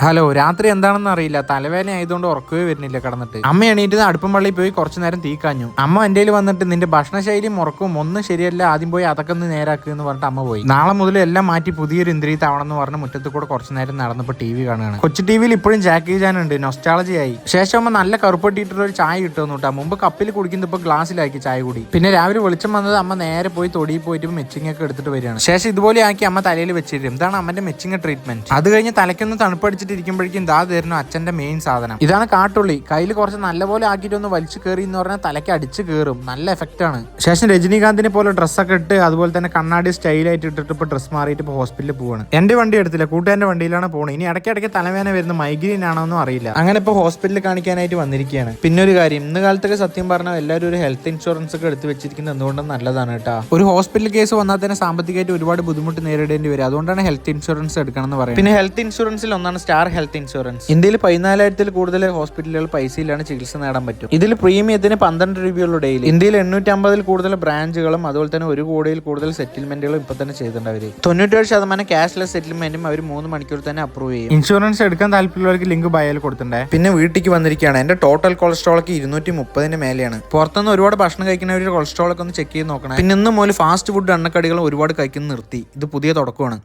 Hello, രാത്രി എന്താണെന്ന് അറിയില്ല. തലവേദന ആയതുകൊണ്ട് ഉറക്കവേ വരുന്നില്ല കിടന്നിട്ട്. അമ്മ എണീറ്റ് അടുപ്പം പള്ളിയിൽ പോയി കുറച്ചു നേരം തീ കാഞ്ഞു. അമ്മ എൻ്റെ വന്നിട്ട് നിന്റെ ഭക്ഷണശൈലിയും ഉറക്കവും ഒന്നും ശരിയല്ല, ആദ്യം പോയി അതൊക്കെ ഒന്ന് നേരാക്കുക എന്ന് പറഞ്ഞിട്ട് അമ്മ പോയി. നാളെ മുതൽ എല്ലാം മാറ്റി പുതിയൊരു ഇന്ദ്രിയത്താവണമെന്ന് പറഞ്ഞ് മുറ്റത്ത് കൂടെ കുറച്ചു നേരം നടന്നപ്പോൾ ടി വി കാണുകയാണ്. കൊച്ചു ടി വിയിൽ ഇപ്പോഴും ജാക്കി ചാൻ ഉണ്ട്, നൊസ്റ്റാളജി ആയി. ശേഷം അമ്മ നല്ല കറുപ്പട്ടിയിട്ടുള്ള ഒരു ചായ കിട്ടുമെന്ന് കേട്ടോ. മുമ്പ് കപ്പിൽ കുടിക്കുന്നത് ഇപ്പോൾ ഗ്ലാസ്സിലാക്കി ചായ കൂടി. പിന്നെ രാവിലെ വെളിച്ചം വന്നത് അമ്മ നേരെ പോയി തൊടിയിൽ പോയിട്ട് മെച്ചിങ് ഒക്കെ എടുത്തിട്ട് വരികയാണ്. ശേഷം ഇതുപോലെ ആക്കി അമ്മ തലയിൽ വെച്ചിരും. ഇതാണ് അമ്മന്റെ മെച്ചിങ് ട്രീറ്റ്മെന്റ്. അത് കഴിഞ്ഞ് തലയ്ക്കൊന്ന് തണുപ്പടിച്ചിട്ടിരിക്കുമ്പോഴേക്കും ഇതായിരുന്നു അച്ഛന്റെ മെയിൻ സാധനം. ഇതാണ് കാട്ടുള്ളി. കയ്യിൽ കുറച്ച് നല്ലപോലെ ആക്കിയിട്ട് ഒന്ന് വലിച്ചു കയറി എന്ന് പറഞ്ഞാൽ തലയ്ക്ക് അടിച്ച് കയറും. നല്ല എഫക്റ്റ് ആണ്. ശേഷം രജനീകാന്തിനെ പോലെ ഡ്രസ്സൊക്കെ ഇട്ട് അതുപോലെ തന്നെ കണ്ണാടി സ്റ്റൈലായിട്ട് ഇട്ടിട്ട് ഇപ്പോൾ ഡ്രസ് മാറിയിട്ട് ഇപ്പോൾ ഹോസ്പിറ്റലിൽ പോവാണ്. എന്റെ വണ്ടി എടുത്തില്ല, കൂട്ടുകാരന്റെ വണ്ടിയിലാണ് പോകുന്നത്. ഇനി ഇടയ്ക്കിടയ്ക്ക് തലവേദന വരുന്ന മൈഗ്രെയിൻ ആണോന്നും അറിയില്ല. അങ്ങനെ ഇപ്പോൾ ഹോസ്പിറ്റലിൽ കാണിക്കാനായിട്ട് വന്നിരിക്കുകയാണ്. പിന്നെ ഒരു കാര്യം, ഇന്ന് കാലത്തൊക്കെ സത്യം പറഞ്ഞാൽ എല്ലാവരും ഒരു ഹെൽത്ത് ഇൻഷുറൻസ് ഒക്കെ എടുത്ത് വെച്ചിരിക്കുന്നത് എന്തുകൊണ്ടും നല്ലതാണ് കേട്ടോ. ഒരു ഹോസ്പിറ്റൽ കേസ് വന്നാൽ തന്നെ സാമ്പത്തികമായിട്ട് ഒരുപാട് ബുദ്ധിമുട്ട് നേരിടേണ്ടി വരും. അതുകൊണ്ടാണ് ഹെൽത്ത് ഇൻഷുറൻസ് എടുക്കണം എന്ന് പറയുന്നത്. പിന്നെ ഹെൽത്ത് ഇൻഷുറൻസിൽ ഒന്നാണ് സ്റ്റാർ ഹെൽത്ത് ഇൻഷുറൻസ്. ഇന്ത്യയിൽ 14,000 കൂടുതൽ ഹോസ്പിറ്റലുകൾ പൈസയിലാണ് ചികിത്സ നേടാൻ പറ്റും. ഇതിൽ പ്രീമിയത്തിന് 12 രൂപയുള്ളൂ ഡെയിലി. ഇന്ത്യയിൽ 850 കൂടുതൽ ബ്രാഞ്ചുകളും അതുപോലെ തന്നെ 1 കോടിയിൽ കൂടുതൽ സെറ്റിൽമെന്റുകളും ഇപ്പൊ തന്നെ ചെയ്തിട്ടുണ്ട്. അവർ 97% ക്യാഷ്ലെസ് സെറ്റിൽമെന്റും അവർ 3 മണിക്കൂർ തന്നെ അപ്രൂവ് ചെയ്യും. ഇൻഷുറൻസ് എടുക്കാൻ താല്പര്യമുള്ളവർക്ക് ലിങ്ക് ബയോയിൽ കൊടുത്തിട്ടുണ്ട്. പിന്നെ വീട്ടിലേക്ക് വന്നിരിക്കുകയാണ്. എന്റെ ടോട്ടൽ കൊളസ്ട്രോളൊക്കെ 230 മേലെയാണ്. പുറത്തുനിന്ന് ഒരുപാട് ഭക്ഷണം കഴിക്കുന്നവരുടെ കൊളസ്ട്രോളൊക്കെ ഒന്ന് ചെക്ക് ചെയ്ത് നോക്കണം. പിന്നെ ഇന്ന് മുതൽ ഫാസ്റ്റ് ഫുഡ് എണ്ണക്കടികളും ഒരുപാട് കഴിക്കുന്നത് നിർത്തി. ഇത് പുതിയ തുടക്കമാണ്.